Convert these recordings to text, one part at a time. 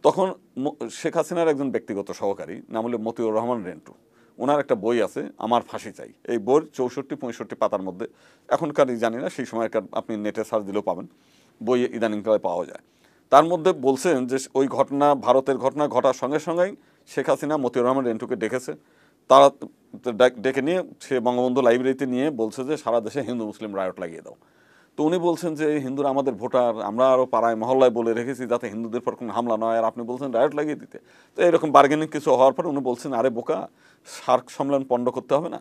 তখন শেখ হাসিনার একজন ব্যক্তিগত সহকারী নাম হলো মতিউর রহমান রেন্টু, ওনার একটা বই আছে আমার ফাঁসি চাই। এই বইয়ের 64-65 পাতার মধ্যে, এখনকার জানি না, সেই সময়কার আপনি নেটে সার্চ দিলেও পাবেন, বই ইদানিংকালে পাওয়া যায়। তার মধ্যে বলছেন যে ওই ঘটনা, ভারতের ঘটনা ঘটার সঙ্গে সঙ্গেই শেখ হাসিনা মতিউর রহমান রেন্টুকে ডেকেছে। তারা ডেকে নিয়ে সে বঙ্গবন্ধু লাইব্রেরিতে নিয়ে বলছে যে সারা দেশে হিন্দু মুসলিম রায়ট লাগিয়ে দাও। তো উনি বলছেন যে হিন্দুরা আমাদের ভোটার, আমরা আরও পাড়ায় মহল্লায় বলে রেখেছি যাতে হিন্দুদের পর কোনো হামলা নয়, আর আপনি বলছেন রায়ট লাগিয়ে দিতে। তো এরকম বার্গেনিং কিছু হওয়ার পর উনি বলছেন, আরে বোকা, সার্ক সম্মেলন পণ্ড করতে হবে না?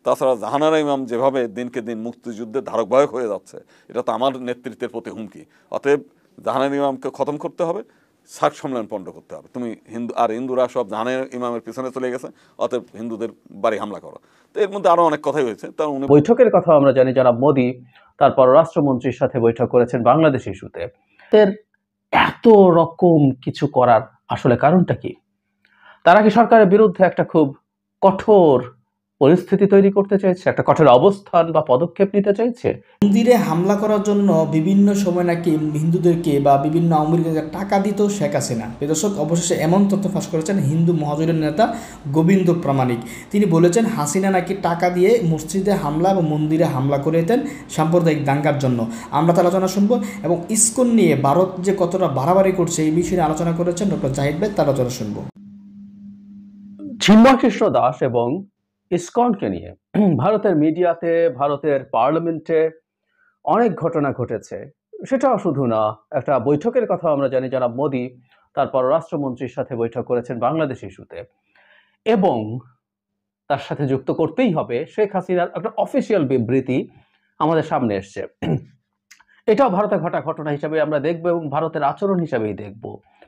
তাছাড়া জাহানারা ইমাম যেভাবে দিনকে দিন মুক্তিযুদ্ধের ধারকবাহক হয়ে যাচ্ছে, এটা তো আমার নেতৃত্বের প্রতি হুমকি। অতএব জাহানারা ইমামকে খতম করতে হবে, সার্ক সম্মেলন পণ্ড করতে হবে। তুমি হিন্দুরা সব জাহানারা ইমামের পিছনে চলে গেছে, অতএব হিন্দুদের বাড়ি হামলা করো। তো এর মধ্যে আরো অনেক কথাই হয়েছে। উনি বৈঠকের কথা আমরা জানি, যারা মোদি তার পররাষ্ট্রমন্ত্রীর সাথে বৈঠক করেছেন বাংলাদেশ ইস্যুতে। এত রকম কিছু করার আসলে কারণটা কি? তারা কি সরকারের বিরুদ্ধে একটা খুব কঠোর পরিস্থিতি তৈরি করতে চাইছে, একটা কঠোর অবস্থান বা পদক্ষেপ নিতে চাইছে? মন্দিরে হামলা করার জন্য বিভিন্ন সময় নাকি হিন্দুদেরকে বা বিভিন্ন আওয়ামী লীগের টাকা দিত শেখ হাসিনা। দর্শক, অবশেষে এমন তথ্য ফাঁস করেছেন হিন্দু মহাজোটের নেতা গোবিন্দ প্রামাণিক। তিনি বলেছেন হাসিনা নাকি টাকা দিয়ে মসজিদে হামলা এবং মন্দিরে হামলা করে দিতেন সাম্প্রদায়িক দাঙ্গার জন্য। আমরা তার আলোচনা শুনবো, এবং ইসকন নিয়ে ভারত যে কতটা বাড়াবাড়ি করছে এই বিষয়ে আলোচনা করেছেন ডক্টর জাহিদ ভাই, তার আলোচনা শুনবো। চিন্ময় কৃষ্ণ দাস এবং ইসকনকে নিয়ে ভারতের মিডিয়াতে, ভারতের পার্লামেন্টে অনেক ঘটনা ঘটেছে। সেটাও শুধু না, একটা বৈঠকের কথা আমরা জানি, যারা মোদি তার পররাষ্ট্রমন্ত্রীর সাথে বৈঠক করেছেন বাংলাদেশ ইস্যুতে, এবং তার সাথে যুক্ত করতেই হবে শেখ হাসিনার একটা অফিসিয়াল বিবৃতি আমাদের সামনে এসছে। এটাও ভারতে ঘটা ঘটনা হিসাবে আমরা দেখব এবং ভারতের আচরণ হিসাবেই দেখব।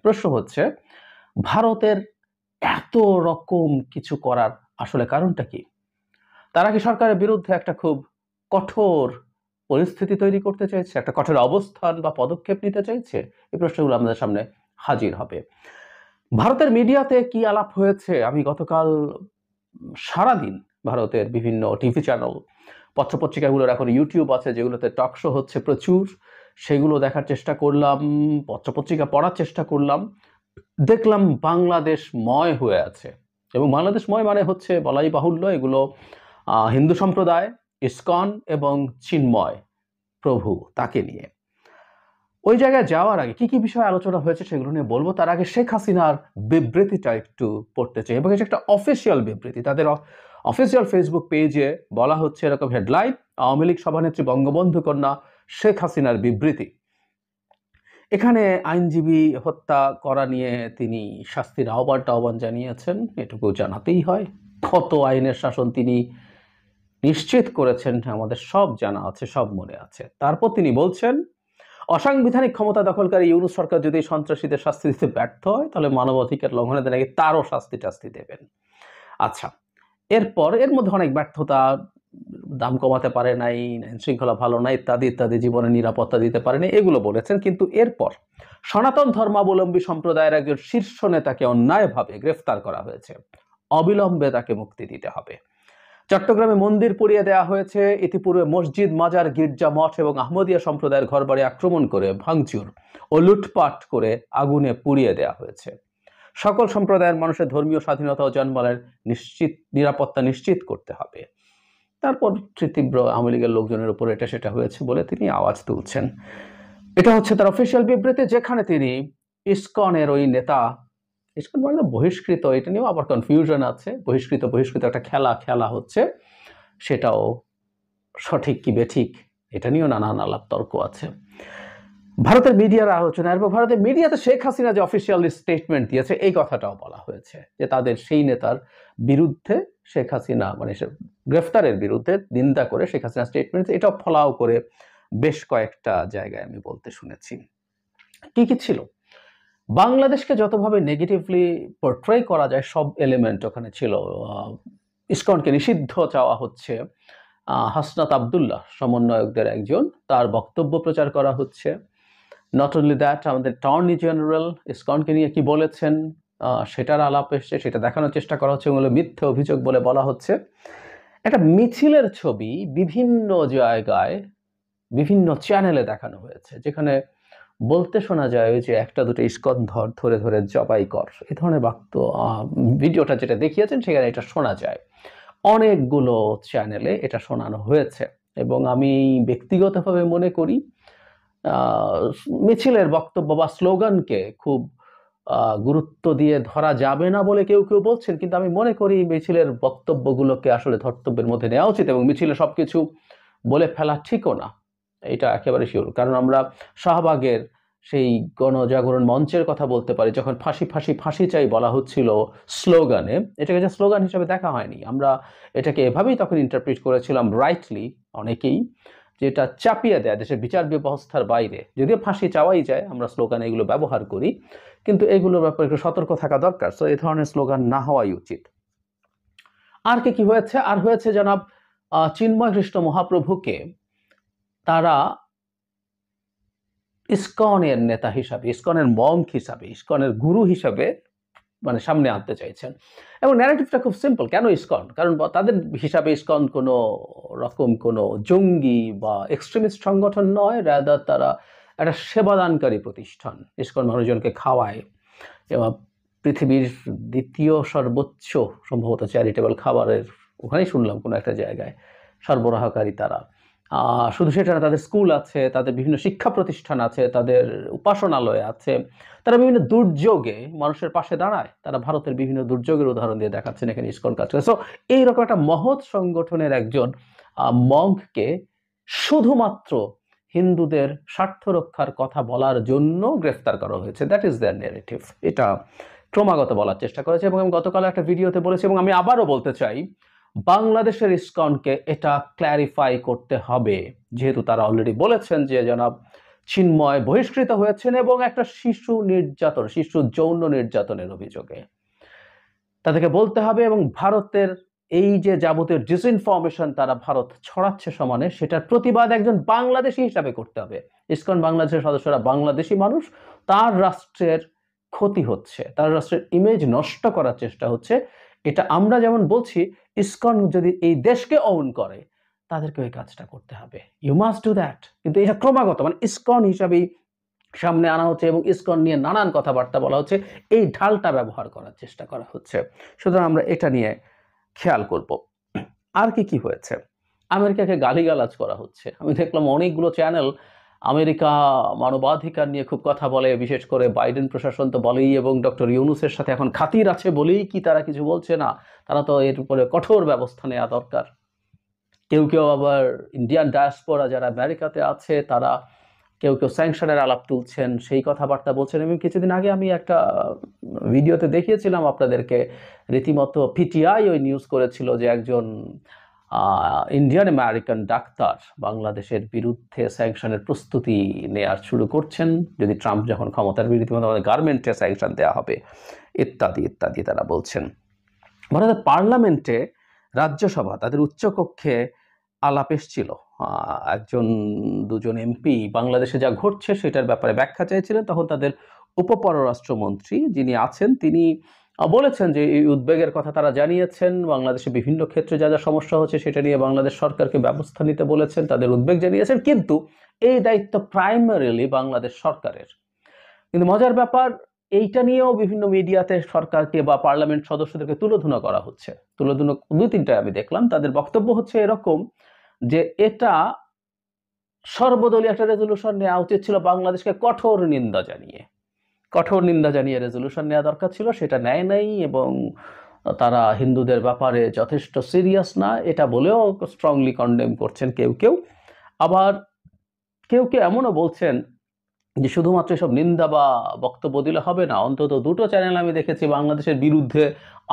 প্রশ্ন হচ্ছে, ভারতের এত রকম কিছু করার আসলে কারণটা কি? তারা কি সরকারের বিরুদ্ধে একটা খুব কঠোর পরিস্থিতি তৈরি করতে চাইছে, একটা কঠোর অবস্থান বা পদক্ষেপ নিতে চাইছে? এই প্রশ্নগুলো আমাদের সামনে হাজির হবে। ভারতের মিডিয়াতে কি আলাপ হয়েছে, আমি গতকাল সারাদিন ভারতের বিভিন্ন টিভি চ্যানেল, পত্রপত্রিকাগুলোর এখন ইউটিউব আছে যেগুলোতে টক শো হচ্ছে প্রচুর, সেগুলো দেখার চেষ্টা করলাম, পত্রপত্রিকা পড়ার চেষ্টা করলাম। দেখলাম বাংলাদেশময় হয়ে আছে, এবং বাংলাদেশময় মানে হচ্ছে বলাই বাহুল্য, এগুলো হিন্দু সম্প্রদায়, ইসকন এবং চিন্ময় প্রভু তাকে নিয়ে। ওই জায়গায় যাওয়ার আগে কি কি বিষয় আলোচনা হয়েছে সেগুলো নিয়ে বলবো। তার আগে শেখ হাসিনার বিবৃতিটা একটু পড়তে চাই, এবং এটা একটা অফিসিয়াল বিবৃতি। তাদের অফিসিয়াল ফেসবুক পেজে বলা হচ্ছে এরকম হেডলাইন, আওয়ামী লীগ সভানেত্রী বঙ্গবন্ধু কন্যা শেখ হাসিনার বিবৃতি। এখানে আইনজীবী হত্যা করা নিয়ে তিনি শাস্তির আহ্বান জানিয়েছেন, এটুকু জানাতেই হয়। কত আইনের শাসন তিনি নিশ্চিত করেছেন আমাদের সব জানা আছে, সব মনে আছে। তারপর তিনি বলছেন, অসাংবিধানিক ক্ষমতা দখলকারী ইউনূস সরকার যদি সন্ত্রাসীদের শাস্তি দিতে ব্যর্থ হয় তাহলে মানবাধিকার লঙ্ঘনের নাকি তারও শাস্তি দেবেন। আচ্ছা, এরপর এর মধ্যে অনেক ব্যর্থতা, দাম কমাতে পারে নাই, শৃঙ্খলা ভালো নাই, ইত্যাদি ইত্যাদি, জীবনে নিরাপত্তা দিতে পারেনি, এগুলো বলেছেন। কিন্তু এরপর সনাতন ধর্মাবলম্বী সম্প্রদায়ের একজন শীর্ষ নেতাকে অন্যায়ভাবে গ্রেফতার করা হয়েছে, অবিলম্বে তাকে মুক্তি দিতে হবে। চট্টগ্রামে মন্দির পুড়িয়ে দেওয়া হয়েছে, ইতিপূর্বে মসজিদ, মাজার, গির্জা, মঠ এবং আহমদিয়া সম্প্রদায়ের ঘরবাড়ি আক্রমণ করে ভাঙচুর ও লুটপাট করে আগুনে পুড়িয়ে দেওয়া হয়েছে। সকল সম্প্রদায়ের মানুষের ধর্মীয় স্বাধীনতা ও জন্মালের নিরাপত্তা নিশ্চিত করতে হবে। তারপর তীব্র আওয়ামী লীগের লোকজনের উপর এটা সেটা হয়েছে বলে তিনি আওয়াজ তুলছেন। এটা হচ্ছে তার অফিসিয়াল বিবৃতি, যেখানে তিনি ইসকনের ওই নেতা, ইসকন মানে বহিষ্কৃত, এটা নিয়েও আবার কনফিউশন আছে, বহিষ্কৃত একটা খেলা হচ্ছে, সেটাও সঠিক কি বেঠিক এটা নিয়েও নানান আলাপ তর্ক আছে। ভারতের মিডিয়ার আলোচনা, এবং ভারতের মিডিয়াতে শেখ হাসিনা যে অফিসিয়াল স্টেটমেন্ট দিয়েছে এই কথাটাও বলা হয়েছে যে তাদের সেই নেতার বিরুদ্ধে শেখ হাসিনা মানে গ্রেফতারের বিরুদ্ধে নিন্দা করে শেখ হাসিনা স্টেটমেন্ট, এটাও ফলাও করে বেশ কয়েকটা জায়গায় আমি বলতে শুনেছি। কি কি ছিল? বাংলাদেশকে যতভাবে নেগেটিভলি পোর্ট্রে করা যায় সব এলিমেন্ট ওখানে ছিল। ইসকনকে নিষিদ্ধ চাওয়া হচ্ছে, হাসনাত আবদুল্লাহ সমন্বয়কদের একজন, তার বক্তব্য প্রচার করা হচ্ছে। নট অনলি দ্যাট, আমাদের অ্যাটর্নি জেনারেল ইসকনকে নিয়ে কি বলেছেন সেটার আলাপ এসছে, সেটা দেখানোর চেষ্টা করা হচ্ছে, ওগুলো মিথ্যে অভিযোগ বলে বলা হচ্ছে। একটা মিছিলের ছবি বিভিন্ন জায়গায় বিভিন্ন চ্যানেলে দেখানো হয়েছে, যেখানে বলতে শোনা যায় ওই যে একটা দুটো ইস্কন ধরে ধরে জবাই কর, এই ধরনের বাক্য ভিডিওটা যেটা দেখিয়েছেন সেখানে এটা শোনা যায়। অনেকগুলো চ্যানেলে এটা শোনানো হয়েছে এবং আমি ব্যক্তিগতভাবে মনে করি আহ, মিছিলের বক্তব্য বা স্লোগানকে খুব গুরুত্ব দিয়ে ধরা যাবে না বলে কেউ কেউ বলছেন, কিন্তু আমি মনে করি মিছিলের বক্তব্যগুলোকে আসলে ধর্তব্যের মধ্যে নেওয়া উচিত এবং মিছিলে সবকিছু বলে ফেলা ঠিকও না, এটা একেবারে শিওর। কারণ আমরা শাহবাগের সেই গণজাগরণ মঞ্চের কথা বলতে পারি, যখন ফাঁসি ফাঁসি ফাঁসি চাই বলা হচ্ছিল স্লোগানে, এটাকে যে স্লোগান হিসেবে দেখা হয়নি, আমরা এটাকে এভাবেই তখন ইন্টারপ্রিট করেছিলাম রাইটলি অনেকেই, যেটা চাপিয়ে দেয় দেশের বিচার ব্যবস্থার বাইরে। যদিও ফাঁসি চাওয়াই যায়, আমরা স্লোগানে এগুলো ব্যবহার করি, কিন্তু এগুলোর ব্যাপারে একটু সতর্ক থাকা দরকার। সো এই ধরনের স্লোগান না হওয়াই উচিত। আর কি হয়েছে? আর হয়েছে জনাব চিন্ময় কৃষ্ণ মহাপ্রভুকে তারা ইসকনের নেতা হিসাবে, ইসকনের মঙ্ক হিসাবে, ইসকনের গুরু হিসাবে মানে সামনে আনতে চাইছেন। এবং ন্যারেটিভটা খুব সিম্পল। কেন ইসকন? কারণ তাদের হিসাবে ইসকন কোনো রকম কোনো জঙ্গি বা এক্সট্রিমিস্ট সংগঠন নয়, রাদার তারা একটা সেবাদানকারী প্রতিষ্ঠান। ইসকন মানুষজনকে খাওয়ায় এবং পৃথিবীর দ্বিতীয় সর্বোচ্চ সম্ভবত চ্যারিটেবল খাবারের, ওখানেই শুনলাম কোনো একটা জায়গায়, সরবরাহকারী তারা। শুধু সেটা না, তাদের স্কুল আছে, তাদের বিভিন্ন শিক্ষা প্রতিষ্ঠান আছে, তাদের উপাসনালয় আছে, তারা বিভিন্ন দুর্যোগে মানুষের পাশে দাঁড়ায়। তারা ভারতের বিভিন্ন দুর্যোগের উদাহরণ দিয়ে দেখাচ্ছেন এখানে ইসকন কাজ করে। সো এইরকম একটা মহৎ সংগঠনের একজন মঙ্ককে শুধুমাত্র হিন্দুদের স্বার্থ রক্ষার কথা বলার জন্য গ্রেফতার করা হয়েছে। That is their narrative. এটা ক্রমাগত বলার চেষ্টা করেছে এবং আমি গতকাল একটা ভিডিওতে বলেছি এবং আমি আবারও বলতে চাই, বাংলাদেশের ইসকনকে এটা ক্ল্যারিফাই করতে হবে, যেহেতু তারা অলরেডি বলেছেন যে জনাব চিন্ময় বহিষ্কৃত হয়েছেন এবং একটা শিশু নির্যাতন, শিশু যৌন নির্যাতনের অভিযোগে। তাদেরকে বলতে হবে এবং ভারতের এই যে যাবতীয় ডিসইনফরমেশন তারা ভারত ছড়াচ্ছে সমানে, সেটার প্রতিবাদ একজন বাংলাদেশি হিসাবে করতে হবে। ইসকন বাংলাদেশের সদস্যরা বাংলাদেশি মানুষ, তার রাষ্ট্রের ক্ষতি হচ্ছে, তার রাষ্ট্রের ইমেজ নষ্ট করার চেষ্টা হচ্ছে। এটা আমরা যেমন বলছি, ইসকন যদি এই দেশকে ওন করে তাদেরকে ওই কাজটা করতে হবে। You must do that. কিন্তু এটা ক্রমাগত মানে ইসকন হিসাবেই সামনে আনা হচ্ছে এবং ইসকন নিয়ে নানান কথাবার্তা বলা হচ্ছে, এই ঢালটা ব্যবহার করার চেষ্টা করা হচ্ছে। সুতরাং আমরা এটা নিয়ে খেয়াল করব। আর কি হয়েছে? আমেরিকাকে গালিগালাজ করা হচ্ছে। আমি দেখলাম অনেকগুলো চ্যানেল আমেরিকা মানবাধিকার নিয়ে খুব কথা বলে, বিশেষ করে বাইডেন প্রশাসন তো বলেই, এবং ডক্টর ইউনুসের সাথে এখন খাতির আছে বলেই কি তারা কিছু বলছে না? তারা তো এর উপরে কঠোর ব্যবস্থা নেওয়া দরকার। কেউ আবার ইন্ডিয়ান ডায়াসপোরা যারা আমেরিকাতে আছে, তারা কেউ স্যাংশনের আলাপ তুলছেন, সেই কথাবার্তা বলছেন। এবং কিছুদিন আগে আমি একটা ভিডিওতে দেখিয়েছিলাম আপনাদেরকে, রীতিমতো পিটিআই ওই নিউজ করেছিল যে একজন ইন্ডিয়ান আমেরিকান ডাক্তার বাংলাদেশের বিরুদ্ধে স্যাংশনের প্রস্তুতি নেওয়ার শুরু করছেন, যদি ট্রাম্প যখন ক্ষমতার রীতিমতো আমাদের গার্মেন্টে স্যাংশন দেওয়া হবে, ইত্যাদি ইত্যাদি তারা বলছেন। ভারতের পার্লামেন্টে রাজ্যসভা তাদের উচ্চকক্ষে আলাপ এসছিল, একজন দুজন এমপি বাংলাদেশে যা ঘটছে সেটার ব্যাপারে ব্যাখ্যা চাইছিলেন। তখন তাদের উপপররাষ্ট্রমন্ত্রী যিনি আছেন তিনি বলেছেন যে এই উদ্বেগের কথা তারা জানিয়েছেন, বাংলাদেশে বিভিন্ন ক্ষেত্রে যা যা সমস্যা হচ্ছে সেটা নিয়ে বাংলাদেশ সরকারকে ব্যবস্থা নিতে বলেছেন, তাদের উদ্বেগ জানিয়েছেন, কিন্তু এই দায়িত্ব প্রাইমারিলি বাংলাদেশ সরকারের। কিন্তু মজার ব্যাপার, এইটা নিয়েও বিভিন্ন মিডিয়াতে সরকারকে বা পার্লামেন্ট সদস্যদেরকে তুলোধুনো করা হচ্ছে। তুলোধুনো দুই তিনটা আমি দেখলাম, তাদের বক্তব্য হচ্ছে এরকম যে এটা সর্বদলীয় একটা রেজলিউশন নেওয়া উচিত ছিল, বাংলাদেশকে কঠোর নিন্দা জানিয়ে রেজলিউশন নেওয়া দরকার ছিল, সেটা নেয় নাই এবং তারা হিন্দুদের ব্যাপারে যথেষ্ট সিরিয়াস না, এটা বলেও স্ট্রংলি কন্ডেম করছেন কেউ। আবার কেউ এমনও বলছেন যে শুধুমাত্র এসব নিন্দা বা বক্তব্য দিলে হবে না, অন্তত দুটো চ্যানেল আমি দেখেছি বাংলাদেশের বিরুদ্ধে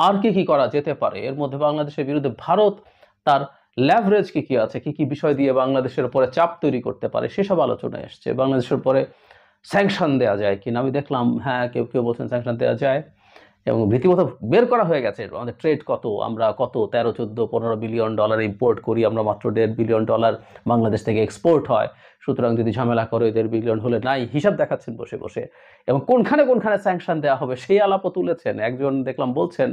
আর কি করা যেতে পারে। এর মধ্যে বাংলাদেশের বিরুদ্ধে ভারত তার লেভারেজ কি আছে, কি বিষয় দিয়ে বাংলাদেশের উপরে চাপ তৈরি করতে পারে, সেসব আলোচনা এসছে। বাংলাদেশের উপরে স্যাংশন দেওয়া যায় কিনা, আমি দেখলাম হ্যাঁ কেউ বলছেন স্যাংশন দেওয়া যায় এবং রীতিমতো বের করা হয়ে গেছে। আমাদের ট্রেড কত, আমরা কত 13, 14, 15 বিলিয়ন ডলার ইম্পোর্ট করি, আমরা মাত্র $1.5 বিলিয়ন বাংলাদেশ থেকে এক্সপোর্ট হয়। সুতরাং যদি ঝামেলা করে $1.5 বিলিয়ন হলে নাই, হিসাব দেখাচ্ছেন বসে এবং কোনখানে স্যাংশন দেওয়া হবে সেই আলাপও তুলেছেন। একজন দেখলাম বলছেন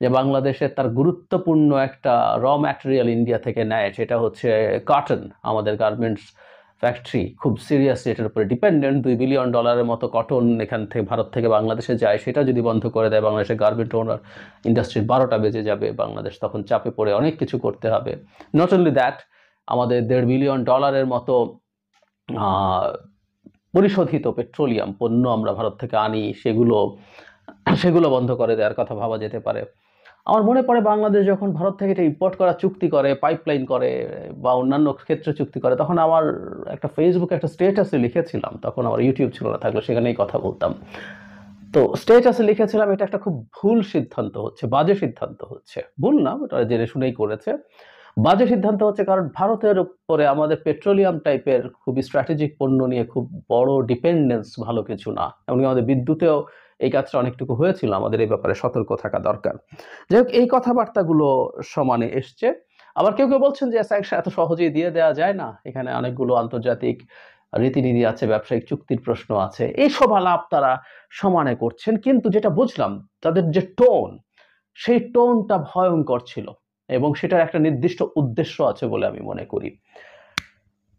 যে বাংলাদেশের তার গুরুত্বপূর্ণ একটা র ম্যাটেরিয়াল ইন্ডিয়া থেকে নেয়, সেটা হচ্ছে কটন, আমাদের গার্মেন্টস ফ্যাক্টরি খুব সিরিয়াসলি এটার উপরে ডিপেন্ডেন্ট, $2 বিলিয়ন মতো কটন এখান থেকে ভারত থেকে বাংলাদেশে যায়, সেটা যদি বন্ধ করে দেয় বাংলাদেশের গার্মেন্ট ওনার ইন্ডাস্ট্রির 12টা বেজে যাবে, বাংলাদেশ তখন চাপে পড়ে অনেক কিছু করতে হবে। নট অনলি দ্যাট, আমাদের $1.5 বিলিয়ন মতো পরিশোধিত পেট্রোলিয়াম পণ্য আমরা ভারত থেকে আনি, সেগুলো বন্ধ করে দেওয়ার কথা ভাবা যেতে পারে। আমার মনে পড়ে বাংলাদেশ যখন ভারত থেকে এটা ইম্পোর্ট করা চুক্তি করে, পাইপলাইন করে বা অন্যান্য ক্ষেত্রে চুক্তি করে, তখন আমার একটা ফেসবুকে একটা স্টেটাসে লিখেছিলাম, তখন আমার ইউটিউব ছিল না, থাকলে সেখানেই কথা বলতাম। তো স্টেটাসে লিখেছিলাম এটা একটা খুব ভুল সিদ্ধান্ত হচ্ছে, বাজে সিদ্ধান্ত হচ্ছে, ভুল না, ওটা জেনে শুনেই করেছে, বাজে সিদ্ধান্ত হচ্ছে। কারণ ভারতের উপরে আমাদের পেট্রোলিয়াম টাইপের খুবই স্ট্র্যাটেজিক পণ্য নিয়ে খুব বড় ডিপেন্ডেন্স ভালো কিছু না। এমনকি আমাদের বিদ্যুতেও এই কাজটা অনেকটুকু হয়েছিল, আমাদের এই ব্যাপারে সতর্ক থাকা দরকার। যাই হোক, এই কথাবার্তাগুলো সমানে এসছে। আবার কেউ কেউ বলছেন যে স্যাংশন এত সহজেই দিয়ে দেওয়া যায় না, এখানে অনেকগুলো আন্তর্জাতিক রীতিনীতি আছে, ব্যবসায়িক চুক্তির প্রশ্ন আছে, এইসব আলাপ তারা সমানে করছেন। কিন্তু যেটা বুঝলাম, তাদের যে টোন, সেই টোনটা ভয়ঙ্কর ছিল এবং সেটার একটা নির্দিষ্ট উদ্দেশ্য আছে বলে আমি মনে করি।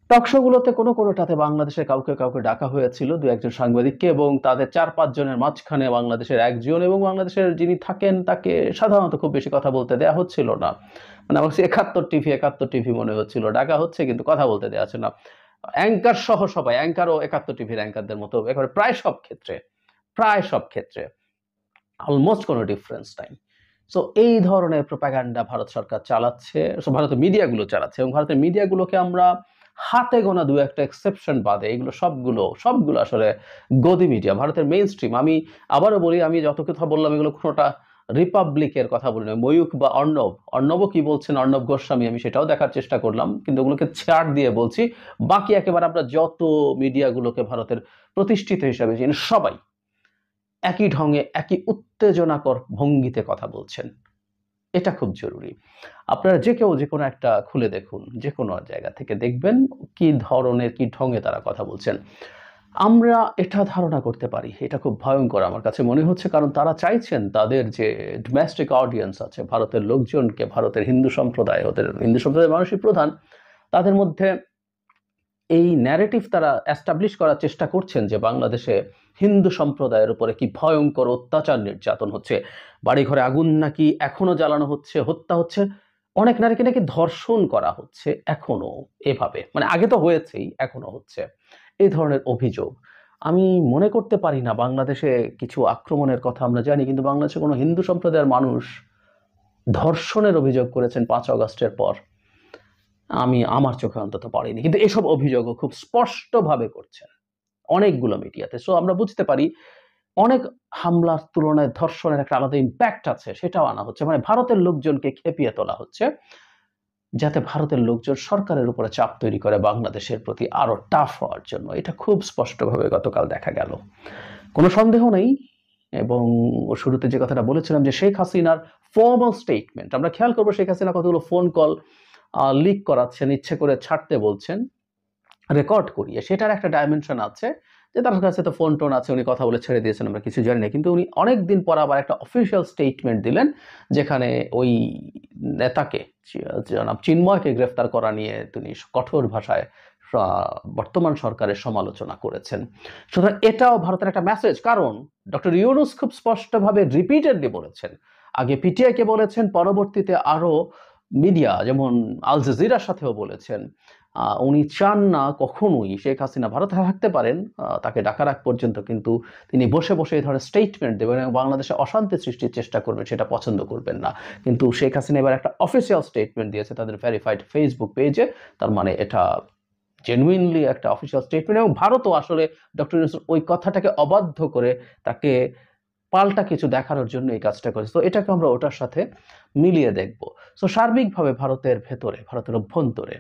টকশোগুলোতে কোনোটাতে বাংলাদেশের কাউকে ডাকা হয়েছিল, 2-1 সাংবাদিককে, এবং তাদের 4-5 জনের মাঝখানে বাংলাদেশের একজন, এবং বাংলাদেশের যিনি থাকেন তাকে সাধারণত খুব বেশি কথা বলতে দেওয়া হচ্ছিল না। মানে আমার কাছে 71 টিভি মনে হচ্ছিল, ডাকা হচ্ছে কিন্তু কথা বলতে দেওয়া হচ্ছে না। অ্যাঙ্কার সহ সবাই, অ্যাঙ্কারও 71 টিভির অ্যাঙ্কারদের মতো, একেবারে প্রায় সব ক্ষেত্রে অলমোস্ট কোনো ডিফারেন্স নাই। সো এই ধরনের প্রোপাগান্ডা ভারত সরকার চালাচ্ছে, ভারতের মিডিয়াগুলো চালাচ্ছে, এবং ভারতের মিডিয়াগুলোকে আমরা হাতে গোনা 2-1 এক্সেপশন বাদে এগুলো সবগুলো আসলে গদি মিডিয়া, ভারতের মেইন স্ট্রিম। আমি আবারও বলি, আমি যত কথা বললাম এগুলো কোনোটা রিপাবলিকের কথা বলি না, ময়ূখ বা অর্ণবও কি বলছেন, অর্ণব গোস্বামী, আমি সেটাও দেখার চেষ্টা করলাম, কিন্তু ওগুলোকে ছাড় দিয়ে বলছি। বাকি একেবারে আমরা যত মিডিয়াগুলোকে ভারতের প্রতিষ্ঠিত হিসাবে চিনি, সবাই একই ঢঙে একই উত্তেজনাকর ভঙ্গিতে কথা বলছেন। এটা খুব জরুরি। আপনারা যে কেউ যে কোনো একটা খুলে দেখুন, যে কোনো জায়গা থেকে দেখবেন কি ধরনের, কি ঢঙে তারা কথা বলছেন। আমরা এটা ধারণা করতে পারি এটা খুব ভয়ঙ্কর আমার কাছে মনে হচ্ছে, কারণ তারা চাইছেন তাদের যে ডোমেস্টিক অডিয়েন্স আছে, ভারতের লোকজনকে, ভারতের হিন্দু সম্প্রদায়ের মানুষই প্রধান, তাদের মধ্যে এই ন্যারেটিভ তারা এস্টাবলিশ করার চেষ্টা করছেন যে বাংলাদেশে হিন্দু সম্প্রদায়ের উপরে কি ভয়ঙ্কর অত্যাচার নির্যাতন হচ্ছে, বাড়িঘরে আগুন নাকি এখনো জ্বালানো হচ্ছে, হত্যা হচ্ছে, অনেক নারীকে নাকি ধর্ষণ করা হচ্ছে এখনো, এভাবে, মানে আগে তো হয়েছেই, এখনো হচ্ছে, এই ধরনের অভিযোগ। আমি মনে করতে পারি না বাংলাদেশে কিছু আক্রমণের কথা আমরা জানি, কিন্তু বাংলাদেশে কোনো হিন্দু সম্প্রদায়ের মানুষ ধর্ষণের অভিযোগ করেছেন 5 আগস্টের পর আমি আমার চোখে অন্তত পড়িনি। কিন্তু এসব অভিযোগও খুব স্পষ্টভাবে করছেন অনেকগুলো মিডিয়াতে। সো আমরা বুঝতে পারি অনেক হামলার তুলনায় ধর্ষণের একটা আলাদা ইম্প্যাক্ট আছে, সেটাও আনা হচ্ছে। মানে ভারতের লোকজনকে খেপিয়ে তোলা হচ্ছে, যাতে ভারতের লোকজন সরকারের উপরে চাপ তৈরি করে বাংলাদেশের প্রতি আরো টাফ হওয়ার জন্য। এটা খুব স্পষ্টভাবে গতকাল দেখা গেল, কোনো সন্দেহ নেই। এবং শুরুতে যে কথাটা বলেছিলাম যে শেখ হাসিনার ফর্মাল স্টেটমেন্ট, আমরা খেয়াল করবো শেখ হাসিনা কতগুলো ফোন কল লিক করাচ্ছেন, ইচ্ছে করে ছাড়তে বলছেন রেকর্ড করিয়ে, সেটার একটা ডাইমেনশন আছে যে তার কাছে তো ফোন টোন আছে, উনি কথা বলে ছেড়ে দিয়েছেন, আমরা কিছু জানি না। কিন্তু উনি অনেকদিন পর আবার একটা অফিসিয়াল স্টেটমেন্ট দিলেন, যেখানে ওই নেতাকে, জনাব চিন্ময়কে গ্রেফতার করা নিয়ে তিনি কঠোর ভাষায় বর্তমান সরকারের সমালোচনা করেছেন। সুতরাং এটাও ভারতের একটা মেসেজ, কারণ ডক্টর ইউনূস খুব স্পষ্টভাবে রিপিটেডলি বলেছেন, আগে পিটিআইকে বলেছেন, পরবর্তীতে আরো মিডিয়া যেমন আল জাজিরার সাথেও বলেছেন, উনি চান না কখনোই শেখ হাসিনা ভারতে থাকতে পারেন, তাকে ডাকার আগ পর্যন্ত, কিন্তু তিনি বসে বসে এই ধরনের স্টেটমেন্ট দেবেন এবং বাংলাদেশে অশান্তি সৃষ্টির চেষ্টা করবেন, সেটা পছন্দ করবেন না। কিন্তু শেখ হাসিনা এবার একটা অফিসিয়াল স্টেটমেন্ট দিয়েছে তাদের ভেরিফাইড ফেসবুক পেজে, তার মানে এটা জেনুইনলি একটা অফিসিয়াল স্টেটমেন্ট, এবং ভারতও আসলে ডক্টর ইউনূসের ওই কথাটাকে অবাধ্য করে তাকে পাল্টা কিছু দেখানোর জন্য এই কাজটা করেছে। তো এটাকে আমরা ওটার সাথে মিলিয়ে দেখব। সো সার্বিকভাবে ভারতের ভেতরে, ভারতের অভ্যন্তরে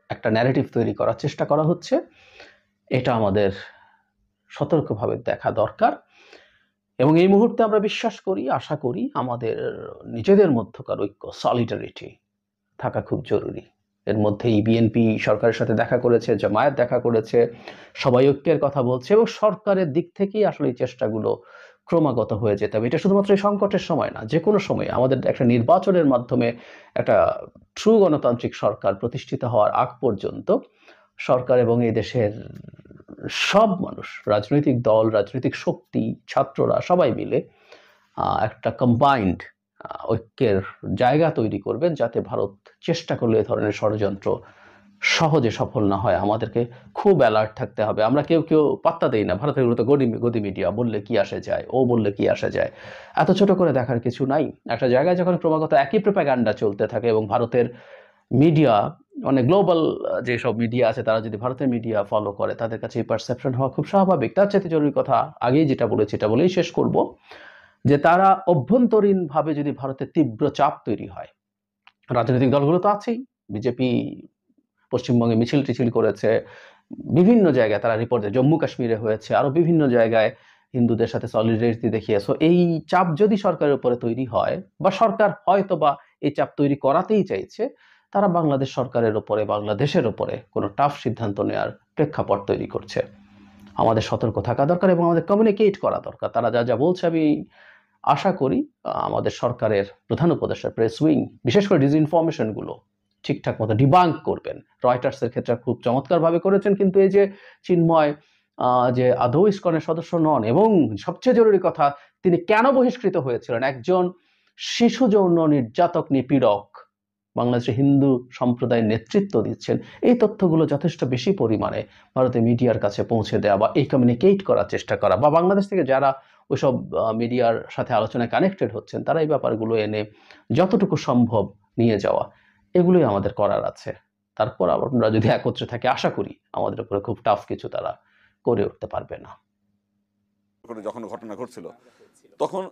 একটা ন্যারেটিভ তৈরি করার চেষ্টা করা হচ্ছে, এটা আমাদের সতর্কভাবে দেখা দরকার। এবং এই মুহূর্তে আমরা বিশ্বাস করি, আশা করি আমাদের নিজেদের মধ্যকার ঐক্য, সলিডারিটি থাকা খুব জরুরি। এর মধ্যেই বিএনপি সরকারের সাথে দেখা করেছে, জামায়াত দেখা করেছে, সবাই ঐক্যের কথা বলছে, এবং সরকারের দিক থেকেই আসলে এই চেষ্টাগুলো ক্রমাগত হয়ে যেতে হবে। এটা শুধুমাত্র এই সংকটের সময় না, যে কোনো সময় আমাদের একটা নির্বাচনের মাধ্যমে একটা ট্রু গণতান্ত্রিক সরকার প্রতিষ্ঠিত হওয়ার আগ পর্যন্ত সরকার এবং এই দেশের সব মানুষ, রাজনৈতিক দল, রাজনৈতিক শক্তি, ছাত্ররা সবাই মিলে একটা কম্বাইন্ড ঐক্যের জায়গা তৈরি করবেন, যাতে ভারত চেষ্টা করলে এ ধরনের ষড়যন্ত্র সহজে সফল না হয়। আমাদেরকে খুব অ্যালার্ট থাকতে হবে। আমরা কেউ পাত্তা দেই না। ভারতের তো গদি মিডিয়া, বললে কি আসে যায়, ও বললে কি আসে যায়, এত ছোট করে দেখার কিছু নাই। একটা জায়গায় যখন ক্রমাগত একই প্রোপাগান্ডা চলতে থাকে এবং ভারতের মিডিয়া, মানে গ্লোবাল যেসব মিডিয়া আছে, তারা যদি ভারতের মিডিয়া ফলো করে, তাদের কাছে এই পারসেপশন হওয়া খুব স্বাভাবিক। তার চাইতে জরুরি কথা, আগেই যেটা বলেছি এটা বলেই শেষ করব, যে তারা অভ্যন্তরীণভাবে যদি ভারতের তীব্র চাপ তৈরি হয়, রাজনৈতিক দলগুলো তো আছেই, বিজেপি পশ্চিমবঙ্গে মিছিল টিছিল করেছে, বিভিন্ন জায়গায় তারা রিপোর্ট দেয়, জম্মু কাশ্মীরে হয়েছে, আরো বিভিন্ন জায়গায় হিন্দুদের সাথে সলিডারিটি দেখিয়েছে। এই চাপ যদি সরকারের উপরে তৈরি হয়, বা সরকার হয়তো বা এই চাপ তৈরি করাতেই চাইছে, তারা বাংলাদেশ সরকারের উপরে, বাংলাদেশের উপরে কোনো টাফ সিদ্ধান্ত নেওয়ার প্রেক্ষাপট তৈরি করছে। আমাদের সতর্ক থাকা দরকার এবং আমাদের কমিউনিকেট করা দরকার। তারা যা যা বলছে, আমি আশা করি আমাদের সরকারের প্রধান উপদেষ্টা, প্রেস উইং, বিশেষ করে ডিসইনফরমেশন গুলো ঠিকঠাক মতো ডিবাঙ্ক করবেন। রয়টার্সের ক্ষেত্রে খুব চমৎকারভাবে করেছেন, কিন্তু এই যে চিন্ময় যে আদৌ ইসকনের সদস্য নন, এবং সবচেয়ে জরুরি কথা, তিনি কেন বহিষ্কৃত হয়েছিলেন, একজন শিশু যৌন নির্যাতক, নিপীড়ক বাংলাদেশের হিন্দু সম্প্রদায়ের নেতৃত্ব দিচ্ছেন, এই তথ্যগুলো যথেষ্ট বেশি পরিমাণে ভারতের মিডিয়ার কাছে পৌঁছে দেওয়া বা এই কমিউনিকেট করার চেষ্টা করা, বা বাংলাদেশ থেকে যারা ওইসব মিডিয়ার সাথে আলোচনায় কানেক্টেড হচ্ছেন, তারা এই ব্যাপারগুলো এনে যতটুকু সম্ভব নিয়ে যাওয়া, এগুলোই আমাদের করার আছে। তারপর আমরা যদি একত্রে থাকি, আশা করি আমাদের উপরে খুব টাফ কিছু তারা করে উঠতে পারবে না। যখন ঘটনা ঘটছিল, তখন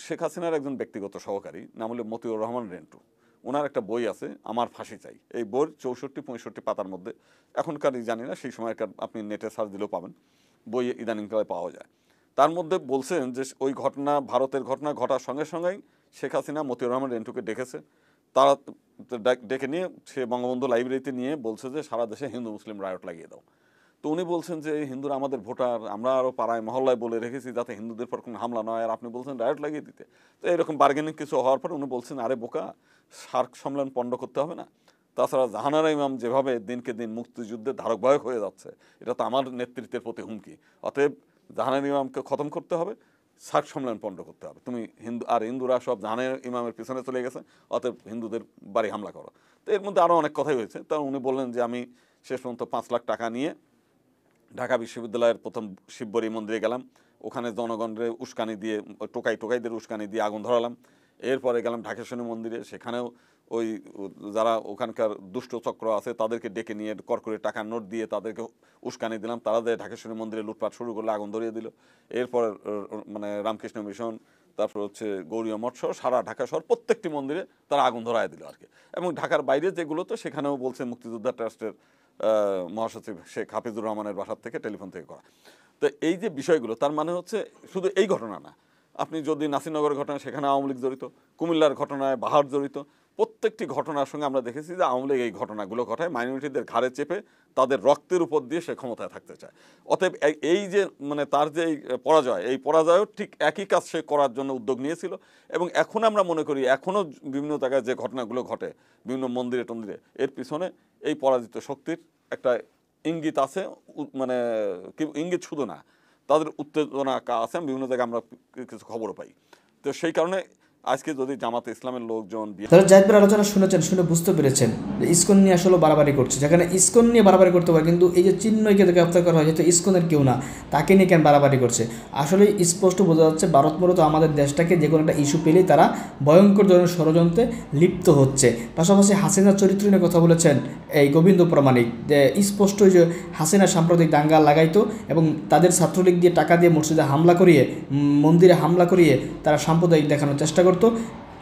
শেখ হাসিনার একজন ব্যক্তিগত সহকারী, নাম হলো মতিউর রহমান রেন্টু, ওনার একটা বই আছে, আমার ফাঁসি চাই। এই বইয়ের 64-65 পাতার মধ্যে, এখনকার জানি না, সেই সময়কার আপনি নেটে সার্চ দিলেও পাবেন, বই ইদানিংকালে পাওয়া যায়। তার মধ্যে বলছেন যে ওই ঘটনা, ভারতের ঘটনা ঘটার সঙ্গে সঙ্গেই শেখ হাসিনা মতিউর রহমান রেন্টুকে ডেকেছে। তারা ডেকে নিয়ে সে বঙ্গবন্ধু লাইব্রেরিতে নিয়ে বলছে যে সারা দেশে হিন্দু মুসলিম রায়ট লাগিয়ে দাও। তো উনি বলছেন যে হিন্দুরা আমাদের ভোটার, আমরা আরও পাড়ায় মহল্লায় বলে রেখেছি যাতে হিন্দুদের পর কোনো হামলা নয়, আর আপনি বলছেন রায়ট লাগিয়ে দিতে। তো এরকম বার্গেনিং কিছু হওয়ার পর উনি বলছেন, আরে বোকা, সার্ক সম্মেলন পণ্ড করতে হবে না। তাছাড়া জাহানারা ইমাম যেভাবে দিনকে দিন মুক্তিযুদ্ধের ধারকবাহক হয়ে যাচ্ছে, এটা তো আমার নেতৃত্বের প্রতি হুমকি। অতএব জাহানারা ইমামকে খতম করতে হবে, সার্ক সম্মেলন পণ্ড করতে হবে। তুমি হিন্দুরা সব জাহানারা ইমামের পিছনে চলে গেছে, অতএব হিন্দুদের বাড়ি হামলা করো। তো এর মধ্যে আরও অনেক কথাই হয়েছে। তা উনি বললেন যে আমি শেষ পর্যন্ত 5 লাখ টাকা নিয়ে ঢাকা বিশ্ববিদ্যালয়ের প্রথম শিববরী মন্দিরে গেলাম, ওখানে জনগণের উস্কানি দিয়ে, টোকাইদের উস্কানি দিয়ে আগুন ধরালাম। এরপরে গেলাম ঢাকেশ্বরী মন্দিরে, সেখানেও ওই যারা ওখানকার দুষ্ট চক্র আছে তাদেরকে ডেকে নিয়ে করকরে টাকার নোট দিয়ে তাদেরকে উস্কানি দিলাম। তারা যে ঢাকেশ্বরী মন্দিরে লুটপাট শুরু করলে, আগুন ধরিয়ে দিল। এরপর মানে রামকৃষ্ণ মিশন, তারপর হচ্ছে গৌরীয় মঠ সহ সারা ঢাকা শহর প্রত্যেকটি মন্দিরে তারা আগুন ধরায় দিল আর কি। এবং ঢাকার বাইরে যেগুলো, তো সেখানেও বলছে মুক্তিযোদ্ধা ট্রাস্টের মহাসচিব শেখ হাফিজুর রহমানের বাসার থেকে, টেলিফোন থেকে করা। তো এই যে বিষয়গুলো, তার মানে হচ্ছে শুধু এই ঘটনা না, আপনি যদি নাসিরনগরের ঘটনা, সেখানে আওয়ামী লীগ জড়িত, কুমিল্লার ঘটনায় বাহার জড়িত, প্রত্যেকটি ঘটনার সঙ্গে আমরা দেখেছি যে আওয়ামী লীগ এই ঘটনাগুলো ঘটায়, মাইনরিটিদের ঘাড়ে চেপে তাদের রক্তের উপর দিয়ে সে ক্ষমতায় থাকতে চায়। অতএব এই যে মানে তার যে পরাজয়, এই পরাজয়ও ঠিক একই কাজ সে করার জন্য উদ্যোগ নিয়েছিল। এবং এখন আমরা মনে করি, এখনও বিভিন্ন জায়গায় যে ঘটনাগুলো ঘটে, বিভিন্ন মন্দিরে টন্দিরে, এর পিছনে এই পরাজিত শক্তির একটা ইঙ্গিত আছে। মানে কি ইঙ্গিত শুধু না, তাদের উত্তেজনা আছে, বিভিন্ন জায়গায় আমরা কিছু খবরও পাই। তো সেই কারণে আজকে যদি জামাতে ইসলামের লোকজন, তারা জাহিদ আলোচনা শুনেছেন, শুনে বুঝতে পেরেছেন যে ইসকন নিয়ে আসলে বাড়াবাড়ি করছে। যেখানে ইসকন নিয়ে বাড়াবাড়ি করতে পারে, কিন্তু এই যে চিন্ময়কে গ্রেপ্তার করা হয়, যেহেতু ইসকনের কেউ না, তাকে নিয়ে কেন বাড়াবাড়ি করছে? আসলে স্পষ্ট বোঝা যাচ্ছে ভারত মূলত আমাদের দেশটাকে যে কোনো একটা ইস্যু পেলেই তারা ভয়ঙ্কর ধরনের ষড়যন্ত্রে লিপ্ত হচ্ছে। পাশাপাশি হাসিনার চরিত্র নিয়ে কথা বলেছেন এই গোবিন্দ প্রামাণিক, যে স্পষ্ট যে হাসিনা সাম্প্রদায়িক দাঙ্গা লাগাইতো এবং তাদের ছাত্রলীগ দিয়ে টাকা দিয়ে মসজিদে হামলা করিয়ে, মন্দিরে হামলা করিয়ে তারা সাম্প্রদায়িক দেখানোর চেষ্টা করতো।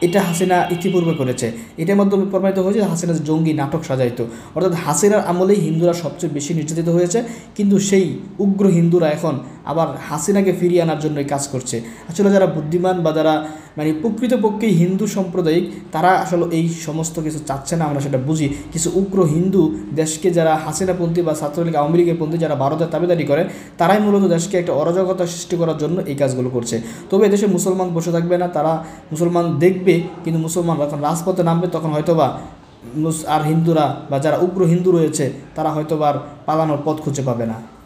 এটা হাসিনা ইতিপূর্বে করেছে। এটার মাধ্যমে প্রমাণিত হয়েছে হাসিনা জঙ্গি নাটক সাজাইতো। অর্থাৎ হাসিনার আমলেই হিন্দুরা সবচেয়ে বেশি নির্যাতিত হয়েছে, কিন্তু সেই উগ্র হিন্দুরা এখন আবার হাসিনাকে ফিরিয়ে আনার জন্যই কাজ করছে। আসলে যারা বুদ্ধিমান বা যারা মানে প্রকৃতপক্ষেই হিন্দু সাম্প্রদায়িক, তারা আসলে এই সমস্ত কিছু চাচ্ছে না, আমরা সেটা বুঝি। কিছু উগ্র হিন্দু দেশকে, যারা হাসিনাপন্থী বা ছাত্রলীগ আওয়ামী লীগের পন্থী, যারা ভারতের দাবিদারি করে, তারাই মূলত দেশকে একটা অরাজকতা সৃষ্টি করার জন্য এই কাজগুলো করছে। তবে এদেশে মুসলমান বসে থাকবে না, তারা মুসলমান দেখবে, কিন্তু মুসলমান যখন রাজপথে নামবে তখন হয়তোবা আর হিন্দুরা বা যারা উগ্র হিন্দু রয়েছে তারা হয়তো আর পালানোর পথ খুঁজে পাবে না।